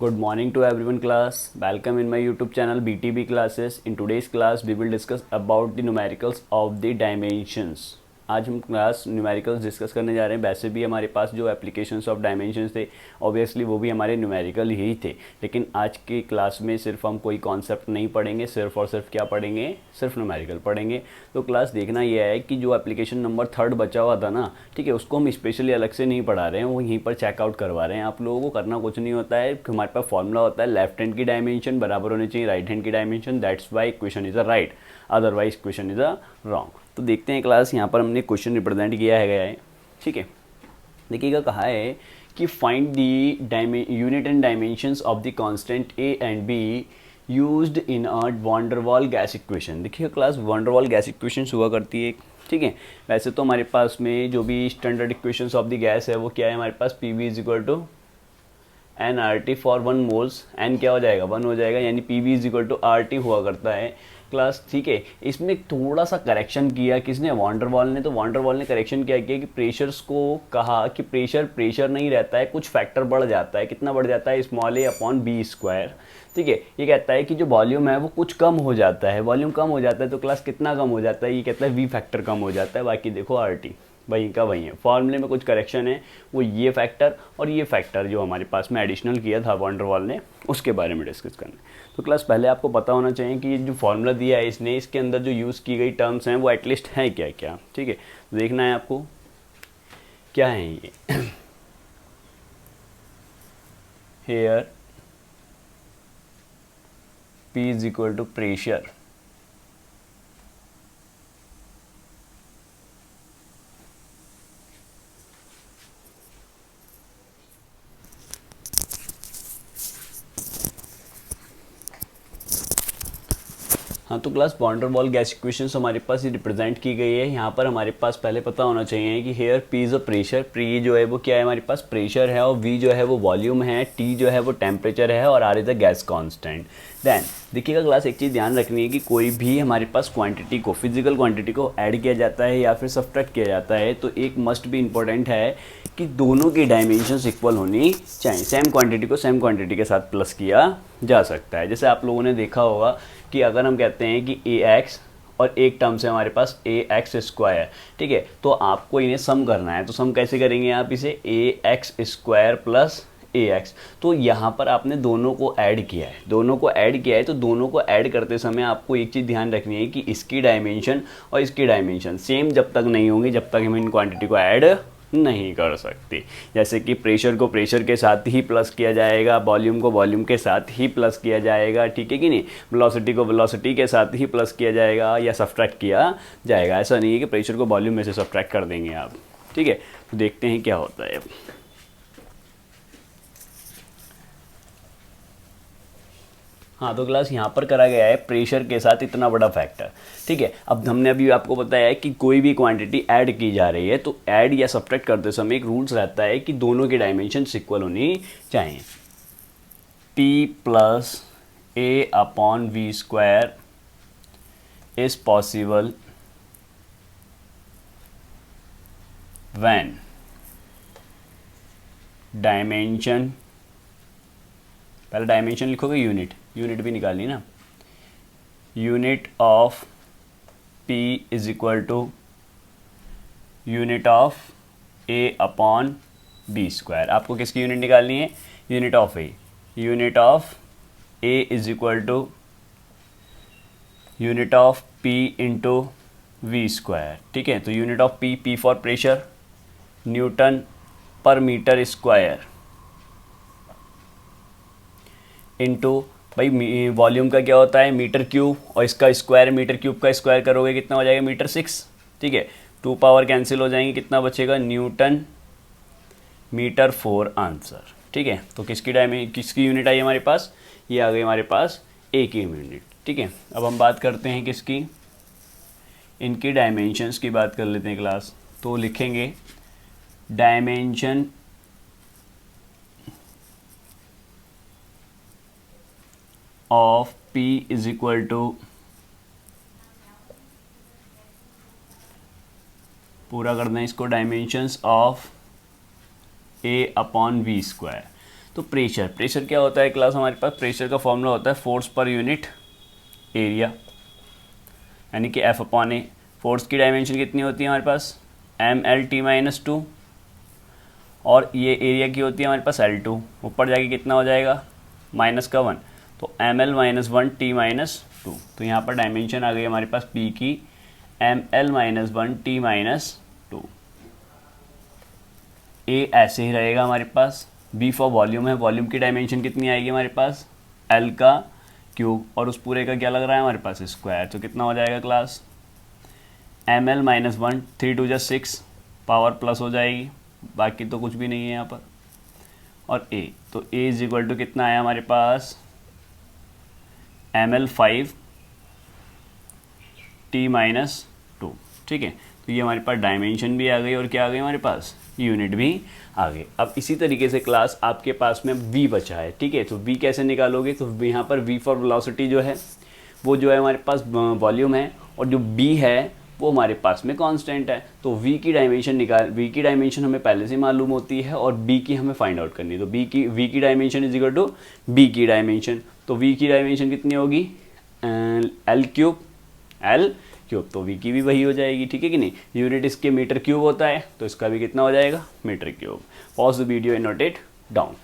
Good morning to everyone class. Welcome in my YouTube channel BTB classes. In today's class we will discuss about the numericals of the dimensions. आज हम class numericals discuss करने जा रहे हैं। वैसे भी हमारे पास जो एप्लीकेशंस ऑफ डायमेंशंस थे ऑब्वियसली वो भी हमारे न्यूमेरिकल ही थे, लेकिन आज की क्लास में सिर्फ हम कोई कॉन्सेप्ट नहीं पढ़ेंगे, सिर्फ और सिर्फ क्या पढ़ेंगे, सिर्फ न्यूमेरिकल पढ़ेंगे। तो क्लास देखना यह है कि जो एप्लीकेशन नंबर 3 बचा हुआ था ना, ठीक है, उसको हम स्पेशली अलग से नहीं पढ़ा रहे हैं, वो यहीं पर चेकआउट करवा रहे हैं। आप लोगों को करना कुछ नहीं होता है, हमारे पास फॉर्मूला होता है लेफ्ट हैंड की डायमेंशन बराबर होनी चाहिए राइट हैंड की dimension, that's why equation is a right, otherwise equation is a wrong. तो देखते हैं क्लास, यहाँ पर हमने क्वेश्चन रिप्रेजेंट किया है गया है, ठीक है। देखिएगा कहा है कि find the unit and dimensions of the constant A and B used in a van Waals gas equation. देखिएगा class, van Waals gas equation हुआ करती है, ठीक है। वैसे तो हमारे पास में जो भी standard equations of the gas है वो क्या है, हमारे पास P V is equal to n R T for 1 moles, n क्या हो जाएगा 1 हो जाएगा, यानी P V is equal to R T हुआ करता है क्लास, ठीक है। इसमें थोड़ा सा करेक्शन किया किसने, वॉन्डरवॉल ने। तो वॉन्डरवॉल ने करेक्शन क्या किया कि प्रेशर्स को कहा कि प्रेशर नहीं रहता है, कुछ फैक्टर बढ़ जाता है। कितना बढ़ जाता है, स्मॉल ए अपॉन बी स्क्वायर, ठीक है। ये कहता है कि जो वॉल्यूम है वो कुछ कम हो जाता है, वॉल्यूम कम हो जाता है तो क्लास कितना कम हो जाता है, ये कहता है वी फैक्टर कम हो जाता है। बाकी देखो आर टी वहीं का वहीं है, फॉर्मूले में कुछ करेक्शन है, वो ये फैक्टर और ये फैक्टर जो हमारे पास में एडिशनल किया था वॉन्डरवॉल ने, उसके बारे में डिस्कस करना। तो क्लास पहले आपको पता होना चाहिए कि ये जो फॉर्मूला दिया है इसने, इसके अंदर जो यूज़ की गई टर्म्स हैं वो एटलीस्ट हैं क्या क्या, ठीक है। तो देखना है आपको क्या है ये। Here P is equal to pressure, हाँ। तो क्लास वॉन्डरवॉल गैस इक्वेशंस हमारे पास ये रिप्रेजेंट की गई है। यहाँ पर हमारे पास पहले पता होना चाहिए कि here P is a pressure, P जो है वो क्या है, हमारे पास प्रेशर है, और वी जो है वो वॉल्यूम है, टी जो है वो टेम्परेचर है, और R is a gas constant. Then देखिएगा क्लास, एक चीज़ ध्यान रखनी है कि कोई भी हमारे पास क्वांटिटी को, फिजिकल क्वांटिटी को ऐड किया जाता है या फिर सब्ट्रैक्ट किया जाता है, तो एक मस्ट भी इंपॉर्टेंट है कि दोनों की डायमेंशंस इक्वल होनी चाहिए। सेम क्वांटिटी को सेम क्वांटिटी के साथ प्लस किया जा सकता है। जैसे आप लोगों ने देखा होगा कि अगर हम कहते हैं कि ए एक्स और एक टर्म से हमारे पास ए एक्स स्क्वायर, ठीक है, तो आपको इन्हें सम करना है। तो सम कैसे करेंगे आप इसे, ए एक्स स्क्वायर प्लस ए एक्स। तो यहाँ पर आपने दोनों को ऐड किया है, दोनों को ऐड किया है, तो दोनों को ऐड करते समय आपको एक चीज़ ध्यान रखनी है कि इसकी डायमेंशन और इसकी डायमेंशन सेम जब तक नहीं होंगी जब तक हम इन क्वांटिटी को ऐड नहीं कर सकती। जैसे कि प्रेशर को प्रेशर के साथ ही प्लस किया जाएगा, वॉल्यूम को वॉल्यूम के साथ ही प्लस किया जाएगा, ठीक है कि नहीं, वेलोसिटी को वेलोसिटी के साथ ही प्लस किया जाएगा या सब्ट्रैक्ट किया जाएगा। ऐसा नहीं है कि प्रेशर को वॉल्यूम में से सब्ट्रैक्ट कर देंगे आप, ठीक है। तो देखते हैं क्या होता है। हाँ, तो क्लास यहाँ पर करा गया है प्रेशर के साथ इतना बड़ा फैक्टर, ठीक है। अब हमने अभी आपको बताया है कि कोई भी क्वांटिटी ऐड की जा रही है तो ऐड या सब्ट्रैक्ट करते समय एक रूल्स रहता है कि दोनों की डायमेंशन इक्वल होनी चाहिए। P plus A upon V square is possible when dimension, पहले डायमेंशन लिखोगे, यूनिट भी निकालनी ना, unit of P is equal to unit of A upon B square. आपको किसकी यूनिट निकालनी है, unit of A, unit of A is equal to unit of P into V square, ठीक है। तो unit of P for pressure, newton per metre square, into भाई volume का क्या होता है मीटर क्यूब, और इसका स्क्वायर मीटर क्यूब का स्क्वायर करोगे कितना हो जाएगा मीटर 6, ठीक है। 2 पावर कैंसिल हो जाएंगे, कितना बचेगा न्यूटन मीटर 4 आंसर, ठीक है। तो किसकी यूनिट आई हमारे पास, ये आ गई हमारे पास ए की यूनिट, ठीक है। अब हम बात करते हैं किसकी, इनकी डायमेंशंस की बात कर लेते हैं क्लास। तो लिखेंगे dimension of P is equal to, पूरा कर दें इसको, dimensions of A upon V square. तो प्रेशर क्या होता है क्लास, हमारे पास प्रेशर का फॉर्मूला होता है फोर्स पर यूनिट एरिया, यानी कि F अपॉन ए। फोर्स की डायमेंशन कितनी होती है हमारे पास, ML_T-2, और ये एरिया की होती है हमारे पास L2। ऊपर जाके कितना हो जाएगा, -1, तो ML-1T-2। तो यहाँ पर डायमेंशन आ गई हमारे पास P की ML-1T-2। ए ऐसे ही रहेगा हमारे पास। B फॉर वॉल्यूम है, वॉल्यूम की डायमेंशन कितनी आएगी हमारे पास, L का क्यूब, और उस पूरे का क्या लग रहा है हमारे पास, स्क्वायर। तो कितना हो जाएगा क्लास, ML-1, 3 2 6, पावर प्लस हो जाएगी, बाकी तो कुछ भी नहीं है यहाँ पर। और A, तो A इज इक्वल टू कितना आया हमारे पास, ML5T-2। ठीक है, तो ये हमारे पास डायमेंशन भी आ गई और क्या आ गई हमारे पास, यूनिट भी आ गए। अब इसी तरीके से क्लास आपके पास में V बचा है। ठीक है, तो V कैसे निकालोगे, तो यहाँ पर V फॉर वेलोसिटी जो है वो जो है हमारे पास वॉल्यूम है, और जो B है वो हमारे पास में कांस्टेंट है। तो V की डायमेंशन हमें पहले से मालूम होती है और B की हमें फाइंड आउट करनी है। तो V की dimension is equal to B की डायमेंशन। तो V की डायमेंशन कितनी होगी, L क्यूब, तो V की भी वही हो जाएगी। ठीक है कि नहीं, यूनिट इसके मीटर क्यूब होता है, तो इसका भी कितना हो जाएगा, metre cube. Pause the video and note it down.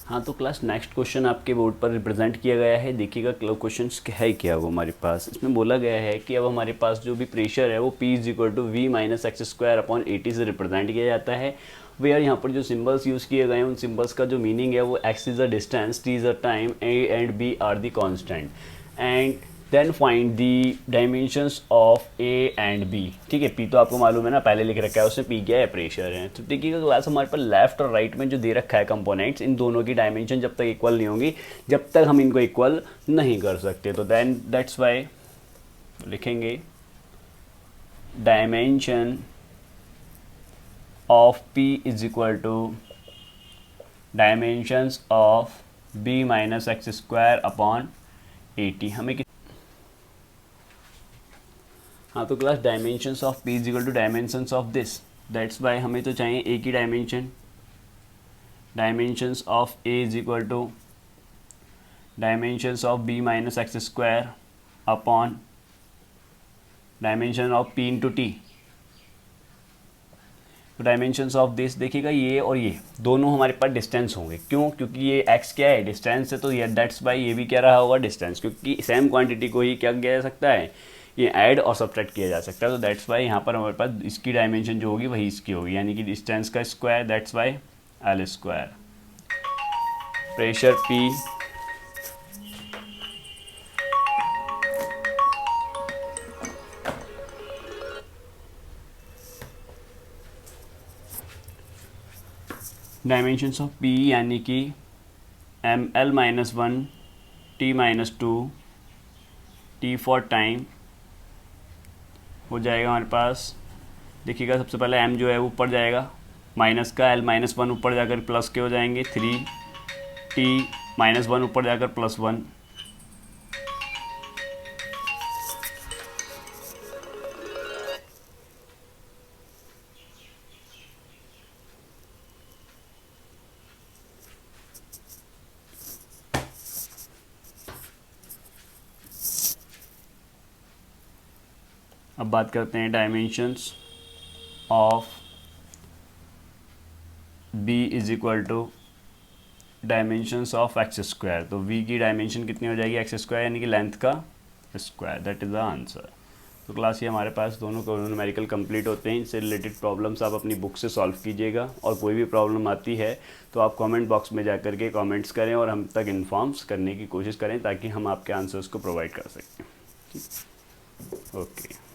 हाँ, तो क्लास नेक्स्ट क्वेश्चन आपके बोर्ड पर रिप्रेजेंट किया गया है। देखिएगा क्वेश्चन है क्या वो हमारे पास। इसमें बोला गया है कि अब हमारे पास जो भी प्रेशर है वो P is equal to V-x² से रिप्रेजेंट किया जाता है। वेयर यहाँ पर जो सिंबल्स यूज़ किए गए हैं उन सिंबल्स का जो मीनिंग है वो x is a distance, t is a time, a and b are the constant, and then find the dimensions of A and B। ठीक है, P तो आपको मालूम है ना, पहले लिख रखा है, उसमें P क्या है, प्रेशर है। तो देखिएगा क्लास हमारे पास लेफ्ट और राइट में जो दे रखा है कंपोनेंट्स, इन दोनों की डायमेंशन जब तक इक्वल नहीं होंगी, जब तक हम इनको इक्वल नहीं कर सकते। तो देन दैट्स वाई लिखेंगे dimension of P is equal to dimensions of B-x²/80। हमें हाँ, तो class dimensions of P is equal to dimensions of this, that's why हमें तो चाहिए A की dimension. Dimensions of A is equal to dimensions of B-x² upon dimension of P into T। तो dimensions of this देखिएगा, ये और ये दोनों हमारे पास डिस्टेंस होंगे। क्यों, क्योंकि ये x क्या है, डिस्टेंस है, तो ये दैट्स बाई ये भी क्या रहा होगा, डिस्टेंस, क्योंकि सेम क्वांटिटी को ही क्या किया जा सकता है, ये ऐड और सब्ट्रैक्ट किया जा सकता है। तो दैट्स वाई यहाँ पर हमारे पास इसकी डायमेंशन जो होगी वही इसकी होगी, यानी कि डिस्टेंस का square, that's why L²। Pressure P dimensions of P यानी कि ML-1T-2, T फॉर टाइम हो जाएगा हमारे पास। देखिएगा सबसे पहले M जो है वो ऊपर जाएगा, माइनस का L-1 ऊपर जाकर प्लस के हो जाएंगे 3T-1 ऊपर जाकर +1। अब बात करते हैं dimensions of B is equal to dimensions of x²। तो V की डायमेंशन कितनी हो जाएगी, x², यानी कि लेंथ का square, that is the answer. तो क्लास ये हमारे पास दोनों न्यूमेरिकल कंप्लीट होते हैं। इससे रिलेटेड प्रॉब्लम्स आप अपनी बुक से सॉल्व कीजिएगा, और कोई भी प्रॉब्लम आती है तो आप कमेंट बॉक्स में जा कर के कमेंट्स करें और हम तक इन्फॉर्म्स करने की कोशिश करें, ताकि हम आपके आंसर्स को प्रोवाइड कर सकें। ठीक, ओके।